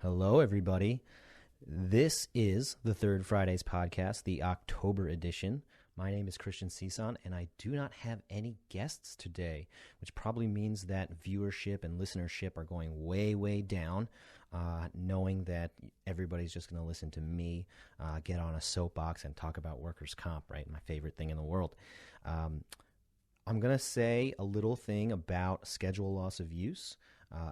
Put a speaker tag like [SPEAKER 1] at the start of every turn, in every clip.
[SPEAKER 1] Hello, everybody. This is the Third Fridays podcast, the October edition. My name is Christian Cison, and I do not have any guests today, which probably means that viewership and listenership are going way, way down, knowing that everybody's just going to listen to me get on a soapbox and talk about workers' comp, right? My favorite thing in the world. I'm going to say a little thing about schedule loss of use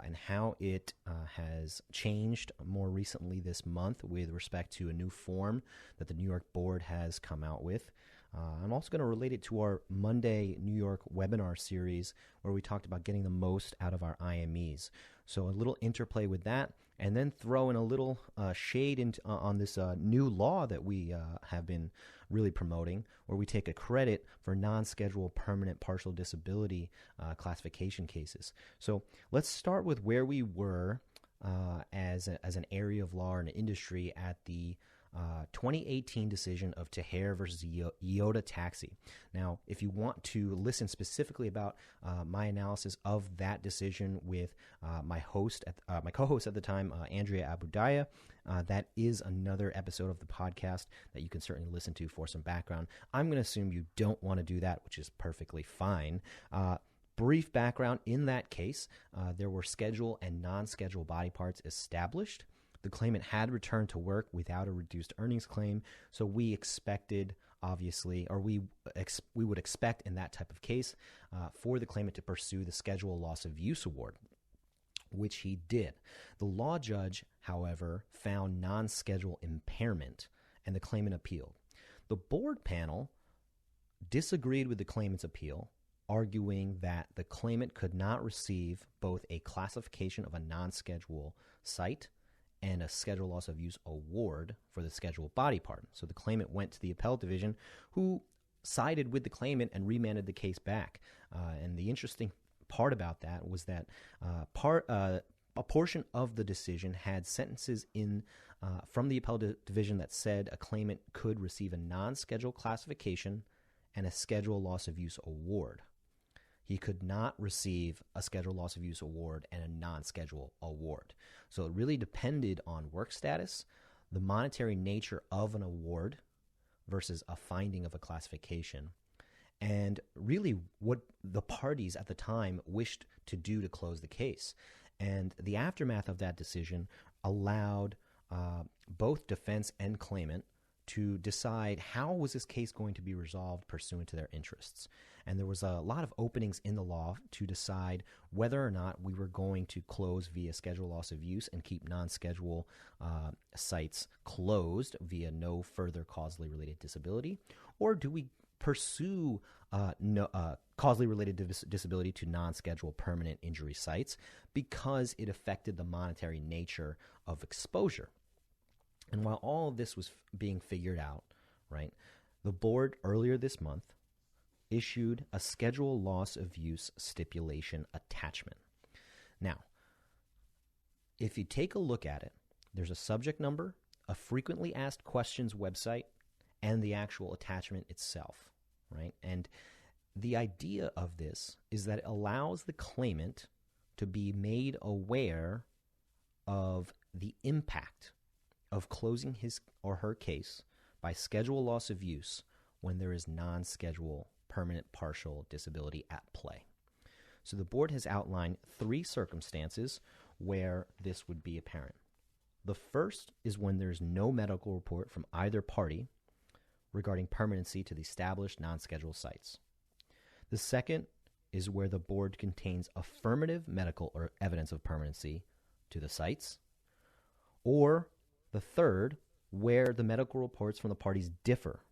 [SPEAKER 1] and how it has changed more recently this month with respect to a new form that the New York board has come out with. I'm also going to relate it to our Monday New York webinar series where we talked about getting the most out of our IMEs. So a little interplay with that, and then throw in a little shade on this new law that we have been really promoting, where we take a credit for non-scheduled permanent partial disability classification cases. So let's start with where we were as an area of law and industry at the 2018 decision of Teher versus Iota Taxi. Now, if you want to listen specifically about my analysis of that decision with my co-host at the time, Andrea Abudaya, that is another episode of the podcast that you can certainly listen to for some background. I'm going to assume you don't want to do that, which is perfectly fine. Brief background, in that case, there were schedule and non-schedule body parts established. The claimant had returned to work without a reduced earnings claim, so we expected, obviously, or we would expect in that type of case for the claimant to pursue the schedule loss of use award, which he did. The law judge, however, found non-schedule impairment, and the claimant appealed. The board panel disagreed with the claimant's appeal, arguing that the claimant could not receive both a classification of a non-schedule site and a schedule loss of use award for the scheduled body part. So the claimant went to the appellate division, who sided with the claimant and remanded the case back. And the interesting part about that was that a portion of the decision had sentences in from the appellate division that said a claimant could receive a non-schedule classification and a schedule loss of use award. He could not receive a schedule loss of use award and a non-schedule award. So it really depended on work status, the monetary nature of an award versus a finding of a classification, and really what the parties at the time wished to do to close the case. And the aftermath of that decision allowed both defense and claimant to decide how was this case going to be resolved pursuant to their interests. And there was a lot of openings in the law to decide whether or not we were going to close via schedule loss of use and keep non-schedule sites closed via no further causally related disability, or do we pursue causally related disability to non-schedule permanent injury sites because it affected the monetary nature of exposure. And while all of this was being figured out, right, the board earlier this month issued a schedule loss of use stipulation attachment. Now, if you take a look at it, there's a subject number, a frequently asked questions website, and the actual attachment itself, right? And the idea of this is that it allows the claimant to be made aware of the impact of closing his or her case by schedule loss of use when there is non-schedule permanent partial disability at play. So the board has outlined 3 circumstances where this would be apparent. The first is when there's no medical report from either party regarding permanency to the established non-scheduled sites. The second is where the board contains affirmative medical or evidence of permanency to the sites, or the third, where the medical reports from the parties differ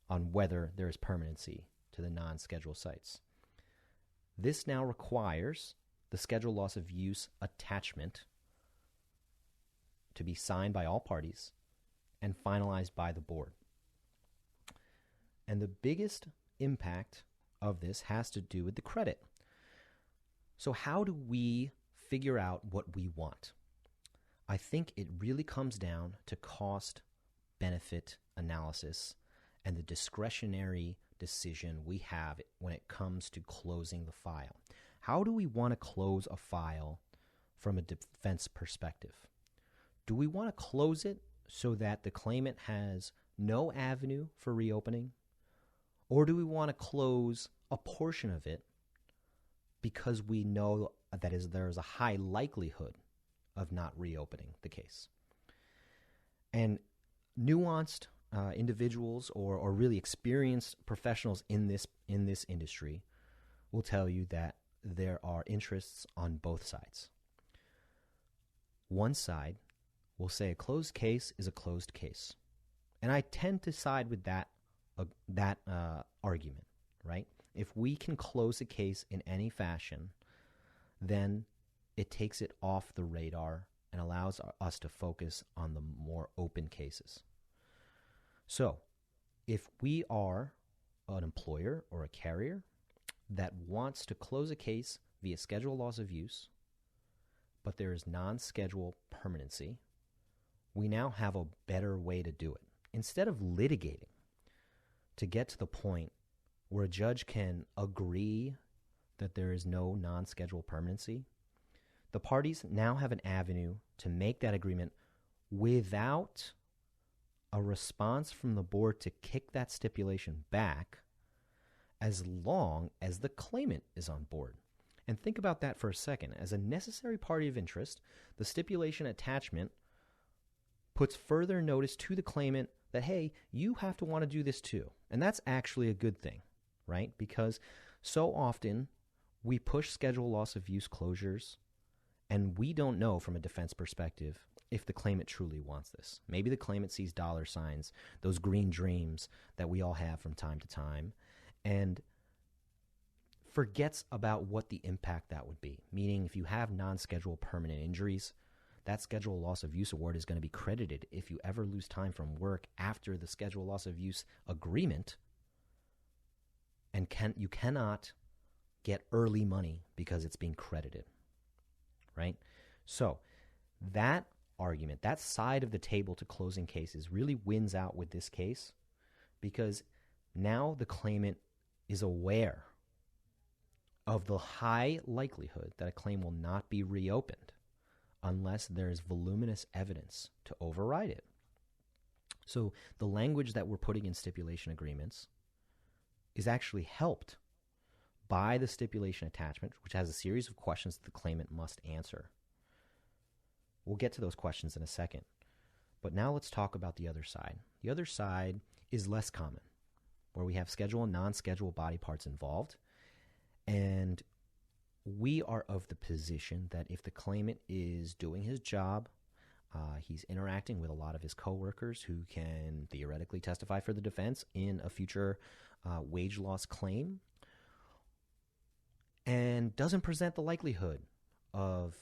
[SPEAKER 1] on whether there is permanency to the non-scheduled sites. This now requires the schedule loss of use attachment to be signed by all parties and finalized by the board. And the biggest impact of this has to do with the credit. So how do we figure out what we want? I think it really comes down to cost-benefit analysis and the discretionary decision we have when it comes to closing the file. How do we want to close a file from a defense perspective? Do we want to close it so that the claimant has no avenue for reopening? Or do we want to close a portion of it because we know that there is a high likelihood of not reopening the case? And nuanced individuals or really experienced professionals in this industry will tell you that there are interests on both sides. One side will say a closed case is a closed case, and I tend to side with that argument. Right? If we can close a case in any fashion, then it takes it off the radar and allows us to focus on the more open cases. So, if we are an employer or a carrier that wants to close a case via schedule loss of use, but there is non-schedule permanency, we now have a better way to do it. Instead of litigating to get to the point where a judge can agree that there is no non-schedule permanency, the parties now have an avenue to make that agreement without a response from the board to kick that stipulation back, as long as the claimant is on board. And think about that for a second. As a necessary party of interest, the stipulation attachment puts further notice to the claimant that, hey, you have to want to do this too. And that's actually a good thing, right? Because so often we push schedule loss of use closures, and we don't know from a defense perspective if the claimant truly wants this. Maybe the claimant sees dollar signs, those green dreams that we all have from time to time, and forgets about what the impact that would be. Meaning, if you have non-scheduled permanent injuries, that schedule loss of use award is going to be credited if you ever lose time from work after the schedule loss of use agreement, and you cannot get early money because it's being credited, right? So that argument, that side of the table to closing cases really wins out with this case, because now the claimant is aware of the high likelihood that a claim will not be reopened unless there is voluminous evidence to override it. So the language that we're putting in stipulation agreements is actually helped by the stipulation attachment, which has a series of questions that the claimant must answer. We'll get to those questions in a second. But now let's talk about the other side. The other side is less common, where we have scheduled and non-scheduled body parts involved. And we are of the position that if the claimant is doing his job, he's interacting with a lot of his coworkers who can theoretically testify for the defense in a future wage loss claim, and doesn't present the likelihood of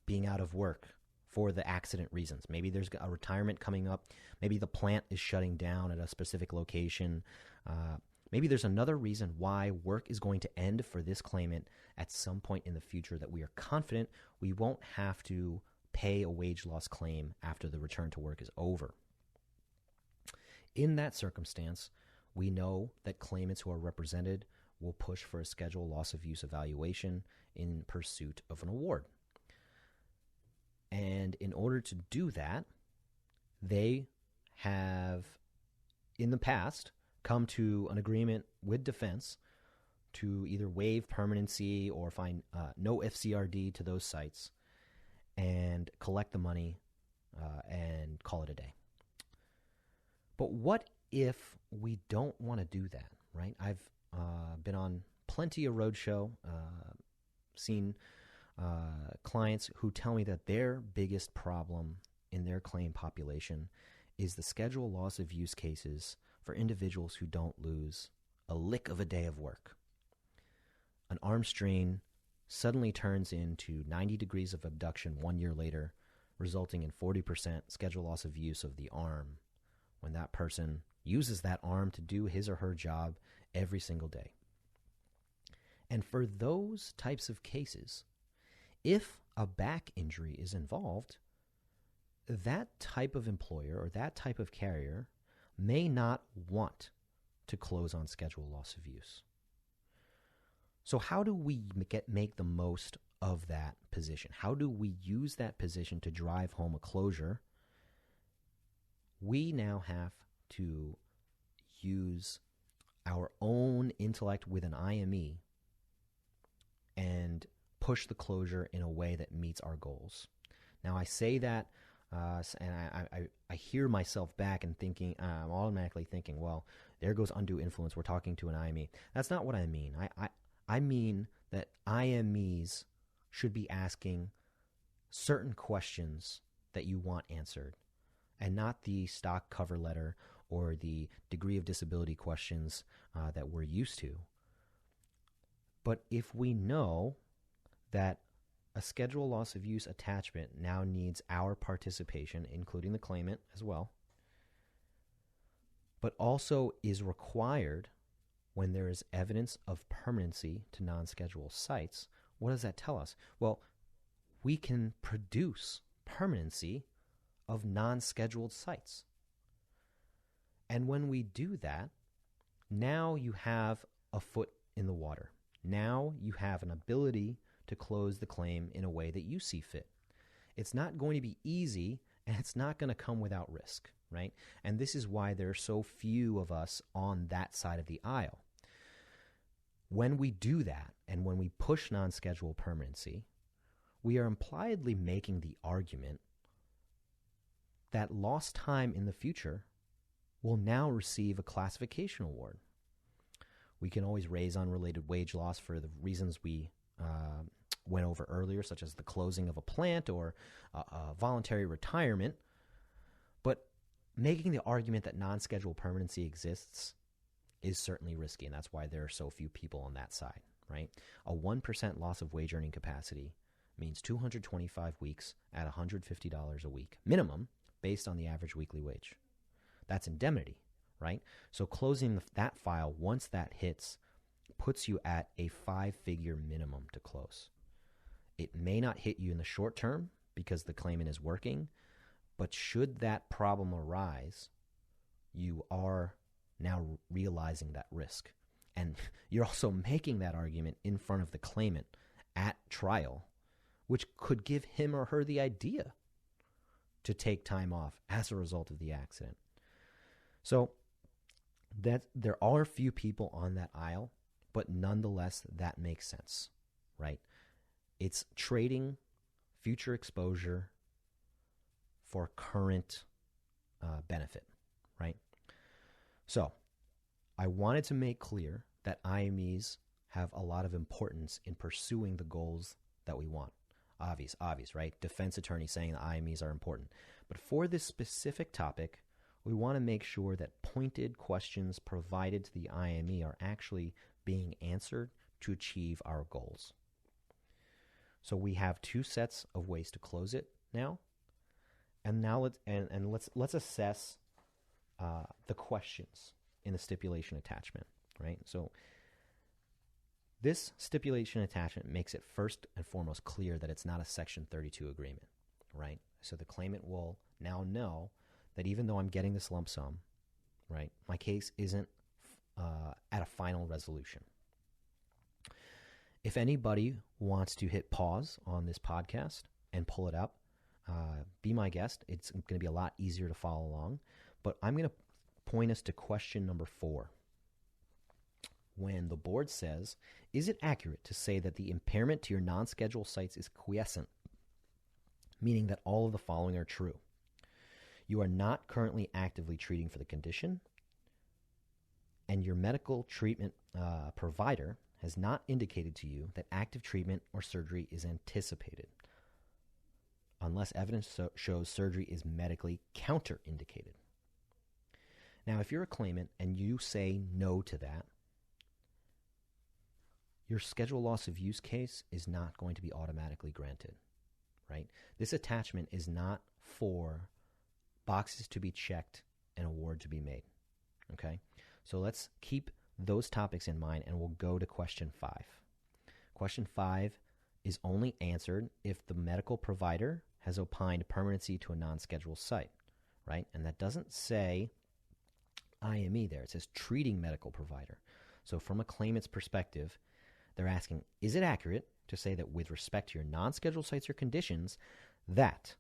[SPEAKER 1] being out of work for the accident reasons. Maybe there's a retirement coming up. Maybe the plant is shutting down at a specific location. Maybe there's another reason why work is going to end for this claimant at some point in the future that we are confident we won't have to pay a wage loss claim after the return to work is over. In that circumstance, we know that claimants who are represented will push for a schedule loss of use evaluation in pursuit of an award. And in order to do that, they have, in the past, come to an agreement with defense to either waive permanency or find no FCRD to those sites and collect the money and call it a day. But what if we don't want to do that, right? I've been on plenty of roadshow, seen clients who tell me that their biggest problem in their claim population is the schedule loss of use cases for individuals who don't lose a lick of a day of work. An arm strain suddenly turns into 90 degrees of abduction 1 year later, resulting in 40% schedule loss of use of the arm when that person uses that arm to do his or her job every single day. And for those types of cases, if a back injury is involved, that type of employer or that type of carrier may not want to close on schedule loss of use. So how do we make the most of that position? How do we use that position to drive home a closure? We now have to use our own intellect with an IME and push the closure in a way that meets our goals. Now, I say that, and I hear myself back and thinking, I'm automatically thinking, well, there goes undue influence. We're talking to an IME. That's not what I mean. I mean that IMEs should be asking certain questions that you want answered, and not the stock cover letter or the degree of disability questions that we're used to. But if we know that a schedule loss of use attachment now needs our participation, including the claimant as well, but also is required when there is evidence of permanency to non-schedule sites, what does that tell us? Well, we can produce permanency of non-scheduled sites. And when we do that, now you have a foot in the water. Now you have an ability to close the claim in a way that you see fit. It's not going to be easy, and it's not going to come without risk, right? And this is why there are so few of us on that side of the aisle. When we do that, and when we push non-schedule permanency, we are impliedly making the argument that lost time in the future will now receive a classification award. We can always raise unrelated wage loss for the reasons we went over earlier, such as the closing of a plant or voluntary retirement. But making the argument that non-schedule permanency exists is certainly risky, and that's why there are so few people on that side, right? A 1% loss of wage earning capacity means 225 weeks at $150 a week minimum based on the average weekly wage. That's indemnity, right? So closing that file, once that hits, puts you at a 5-figure minimum to close. It may not hit you in the short term because the claimant is working, but should that problem arise, you are now realizing that risk. And you're also making that argument in front of the claimant at trial, which could give him or her the idea to take time off as a result of the accident. So that there are few people on that aisle, but nonetheless, that makes sense, right? It's trading future exposure for current benefit, right? So I wanted to make clear that IMEs have a lot of importance in pursuing the goals that we want. Obvious, right? Defense attorney saying that IMEs are important. But for this specific topic, we want to make sure that pointed questions provided to the IME are actually being answered to achieve our goals. So we have two sets of ways to close it now. And now let's assess the questions in the stipulation attachment, right? So this stipulation attachment makes it first and foremost clear that it's not a Section 32 agreement, right? So the claimant will now know that even though I'm getting this lump sum, right, my case isn't at a final resolution. If anybody wants to hit pause on this podcast and pull it up, be my guest. It's going to be a lot easier to follow along. But I'm going to point us to question number 4. When the board says, is it accurate to say that the impairment to your non-schedule sites is quiescent, meaning that all of the following are true? You are not currently actively treating for the condition, and your medical treatment provider has not indicated to you that active treatment or surgery is anticipated, unless evidence shows surgery is medically counterindicated. Now, if you're a claimant and you say no to that, your schedule loss of use case is not going to be automatically granted, right? This attachment is not for boxes to be checked and award to be made, okay? So let's keep those topics in mind, and we'll go to question 5. Question 5 is only answered if the medical provider has opined permanency to a non-scheduled site, right? And that doesn't say IME there. It says treating medical provider. So from a claimant's perspective, they're asking, is it accurate to say that with respect to your non-scheduled sites or conditions, that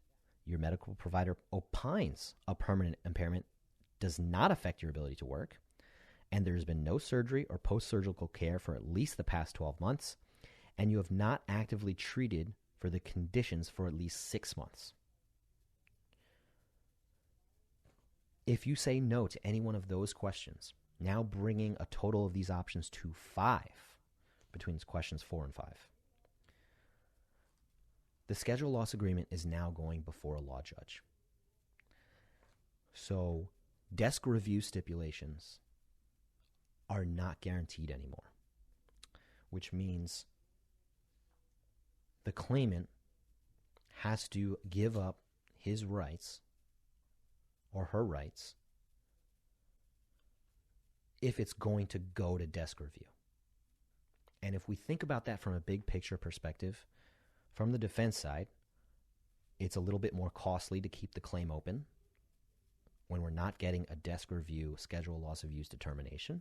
[SPEAKER 1] your medical provider opines a permanent impairment does not affect your ability to work, and there has been no surgery or post-surgical care for at least the past 12 months, and you have not actively treated for the conditions for at least 6 months. If you say no to any one of those questions, now bringing a total of these options to 5 between questions 4 and 5, the schedule loss agreement is now going before a law judge. So desk review stipulations are not guaranteed anymore, which means the claimant has to give up his rights or her rights if it's going to go to desk review. And if we think about that from a big picture perspective, from the defense side, it's a little bit more costly to keep the claim open when we're not getting a desk review schedule loss of use determination,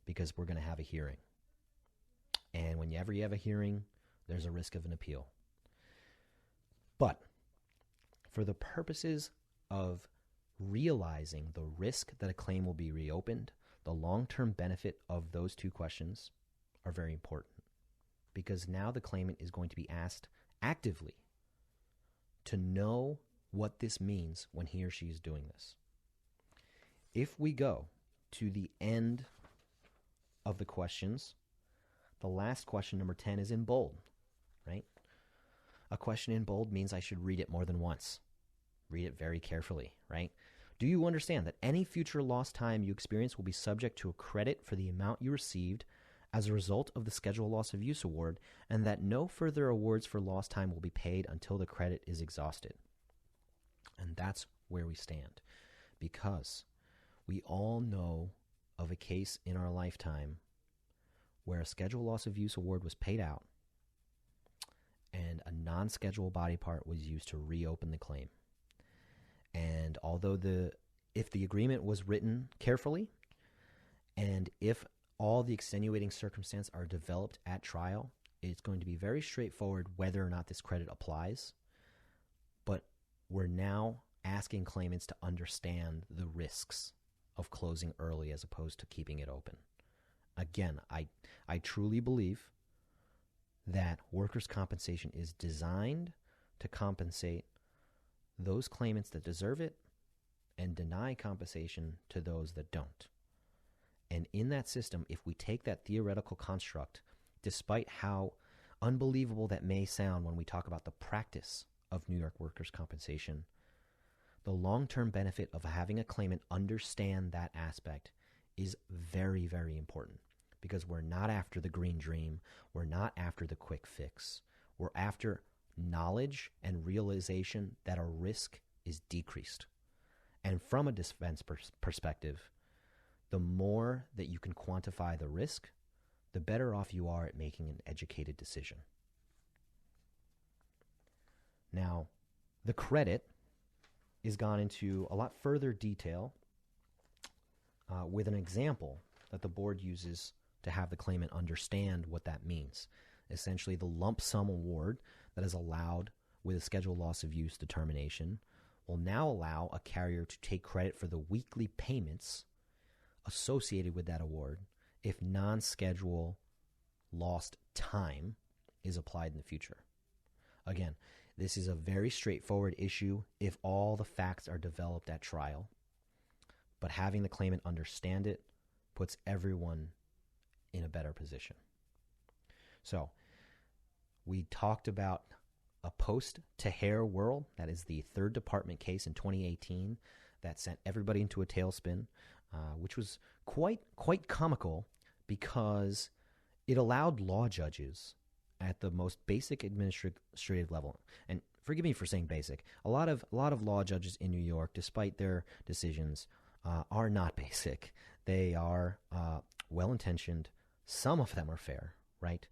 [SPEAKER 1] because we're going to have a hearing. And whenever you have a hearing, there's a risk of an appeal. But for the purposes of realizing the risk that a claim will be reopened, the long-term benefit of those two questions are very important, because now the claimant is going to be asked actively to know what this means when he or she is doing this. If we go to the end of the questions, the last question, number 10, is in bold, right? A question in bold means I should read it more than once. Read it very carefully, right? Do you understand that any future lost time you experience will be subject to a credit for the amount you received as a result of the schedule loss of use award, and that no further awards for lost time will be paid until the credit is exhausted? And that's where we stand, because we all know of a case in our lifetime where a schedule loss of use award was paid out and a non-scheduled body part was used to reopen the claim. And although if the agreement was written carefully, and if all the extenuating circumstances are developed at trial, it's going to be very straightforward whether or not this credit applies. But we're now asking claimants to understand the risks of closing early as opposed to keeping it open. Again, I truly believe that workers' compensation is designed to compensate those claimants that deserve it and deny compensation to those that don't. And in that system, if we take that theoretical construct, despite how unbelievable that may sound when we talk about the practice of New York workers' compensation, the long-term benefit of having a claimant understand that aspect is very, very important, because we're not after the green dream. We're not after the quick fix. We're after knowledge and realization that our risk is decreased. And from a defense perspective, the more that you can quantify the risk, the better off you are at making an educated decision. Now, the credit is gone into a lot further detail with an example that the board uses to have the claimant understand what that means. Essentially, the lump sum award that is allowed with a schedule loss of use determination will now allow a carrier to take credit for the weekly payments associated with that award if non-schedule lost time is applied in the future. Again, this is a very straightforward issue if all the facts are developed at trial, but having the claimant understand it puts everyone in a better position. So, we talked about a post-Tahir world. That is the third department case in 2018 that sent everybody into a tailspin, which was quite comical because it allowed law judges at the most basic administrative level, and forgive me for saying basic, a lot of law judges in New York, despite their decisions, are not basic. They are well-intentioned. Some of them are fair, right?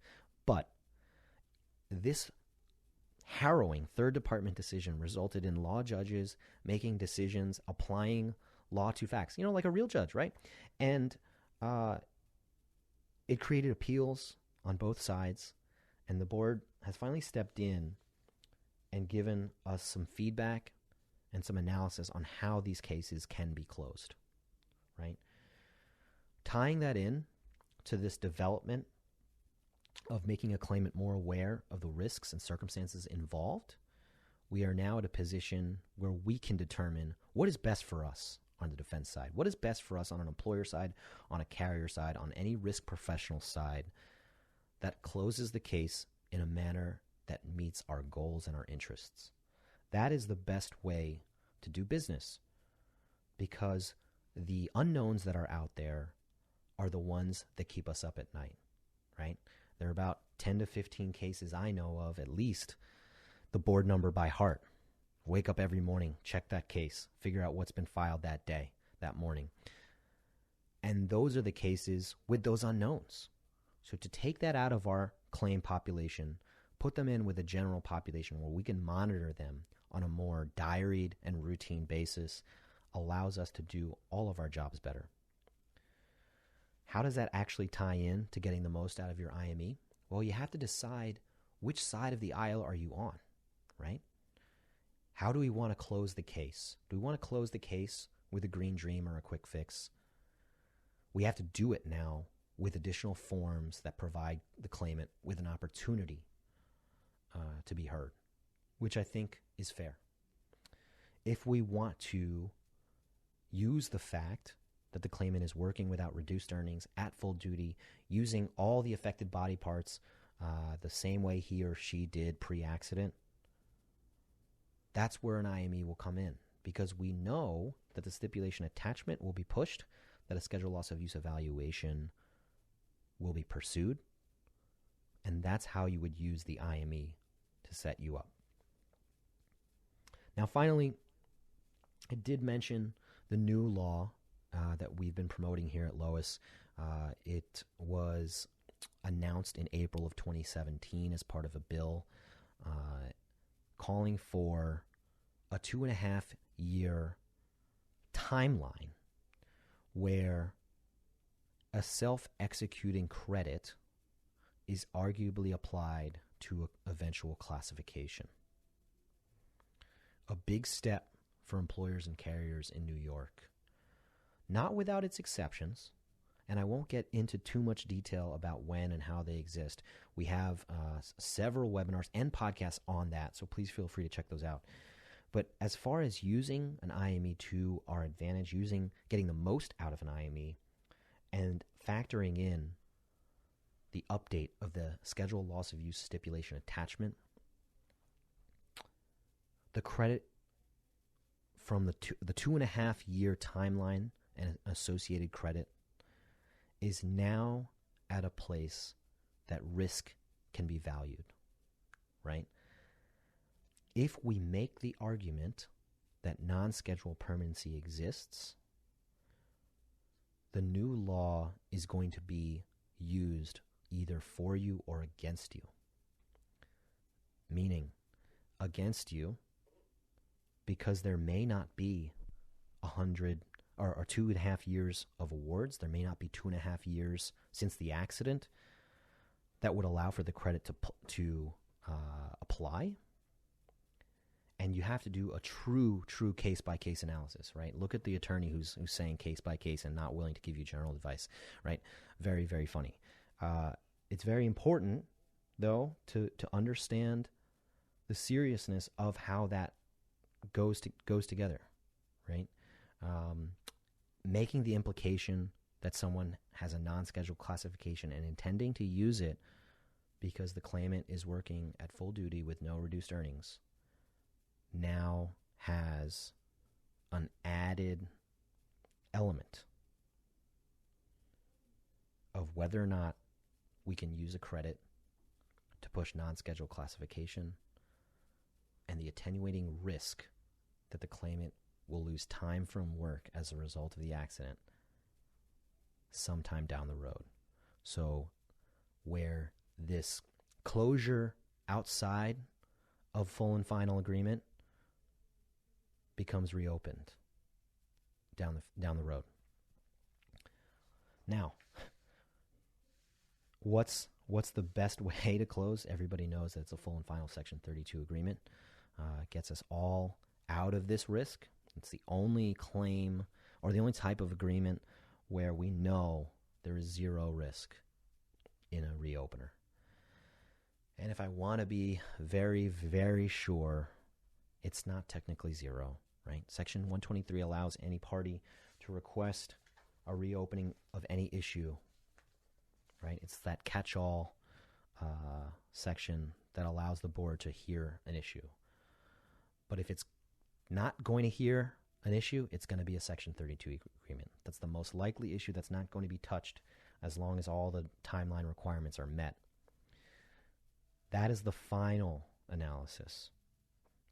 [SPEAKER 1] But this harrowing third department decision resulted in law judges making decisions, applying law to facts, like a real judge, right? And it created appeals on both sides, And the board has finally stepped in and given us some feedback and some analysis on how these cases can be closed, right? Tying that in to this development of making a claimant more aware of the risks and circumstances involved, we are now at a position where we can determine what is best for us on the defense side, what is best for us on an employer side, on a carrier side, on any risk professional side that closes the case in a manner that meets our goals and our interests. That is the best way to do business, because the unknowns that are out there are the ones that keep us up at night, right? There are about 10 to 15 cases I know of, at least, the board number by heart. Wake up every morning, check that case, figure out what's been filed that day, that morning. And those are the cases with those unknowns. So to take that out of our claim population, put them in with a general population where we can monitor them on a more diaried and routine basis, allows us to do all of our jobs better. How does that actually tie in to getting the most out of your IME? Well, you have to decide which side of the aisle are you on, right? How do we want to close the case? Do we want to close the case with a green dream or a quick fix? We have to do it now with additional forms that provide the claimant with an opportunity to be heard, which I think is fair. If we want to use the fact that the claimant is working without reduced earnings at full duty, using all the affected body parts the same way he or she did pre-accident, that's where an IME will come in, because we know that the stipulation attachment will be pushed, that a schedule loss of use evaluation will be pursued, and that's how you would use the IME to set you up. Now, finally, I did mention the new law that we've been promoting here at Lois. It was announced in April of 2017 as part of a bill calling for a 2.5-year timeline where a self-executing credit is arguably applied to eventual classification. A big step for employers and carriers in New York. Not without its exceptions, and I won't get into too much detail about when and how they exist. We have several webinars and podcasts on that, so please feel free to check those out. But as far as using an IME to our advantage, getting the most out of an IME, and factoring in the update of the schedule loss of use stipulation attachment, the credit from the 2.5-year timeline and associated credit is now at a place that risk can be valued, right? If we make the argument that non-scheduled permanency exists, the new law is going to be used either for you or against you. Meaning, against you, because there may not be 100 or 2.5 years of awards. There may not be 2.5 years since the accident that would allow for the credit to apply. And you have to do a true case-by-case analysis, right? Look at the attorney who's saying case-by-case and not willing to give you general advice, right? Very, very funny. It's very important, though, to understand the seriousness of how that goes together, right? Making the implication that someone has a non-scheduled classification and intending to use it because the claimant is working at full duty with no reduced earnings now has an added element of whether or not we can use a credit to push non-scheduled classification and the attenuating risk that the claimant will lose time from work as a result of the accident sometime down the road. So where this closure outside of full and final agreement becomes reopened down the road. Now, what's What's the best way to close? Everybody knows that it's a full and final Section 32 agreement. It gets us all out of this risk. It's the only claim or the only type of agreement where we know there is zero risk in a reopener. And if I want to be very, very sure, it's not technically zero, right? Section 123 allows any party to request a reopening of any issue, right? It's that catch-all section that allows the board to hear an issue. But if it's not going to hear an issue, it's going to be a Section 32 agreement. That's the most likely issue that's not going to be touched as long as all the timeline requirements are met. That is the final analysis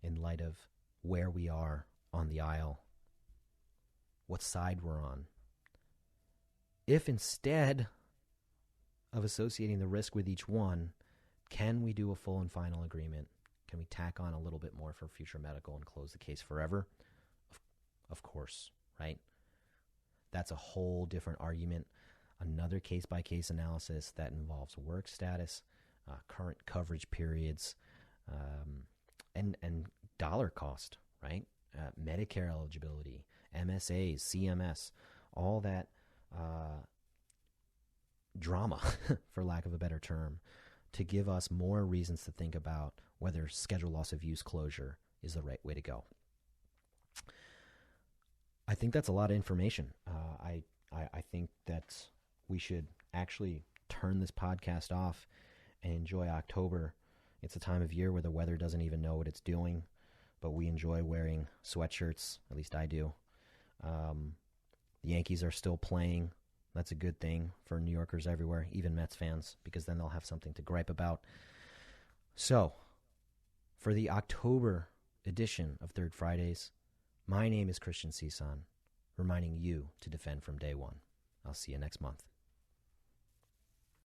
[SPEAKER 1] in light of where we are on the aisle, what side we're on. If instead of associating the risk with each one, can we do a full and final agreement? Can we tack on a little bit more for future medical and close the case forever? Of course, right? That's a whole different argument. Another case-by-case analysis that involves work status, current coverage periods, and dollar cost, right? Medicare eligibility, MSAs, CMS, all that drama, for lack of a better term, to give us more reasons to think about whether schedule loss of use closure is the right way to go. I think that's a lot of information. I think that we should actually turn this podcast off and enjoy October. It's a time of year where the weather doesn't even know what it's doing, but we enjoy wearing sweatshirts. At least I do. The Yankees are still playing. That's a good thing for New Yorkers everywhere, even Mets fans, because then they'll have something to gripe about. So, for the October edition of Third Fridays, my name is Christian Cisan, reminding you to defend from day one. I'll see you next month.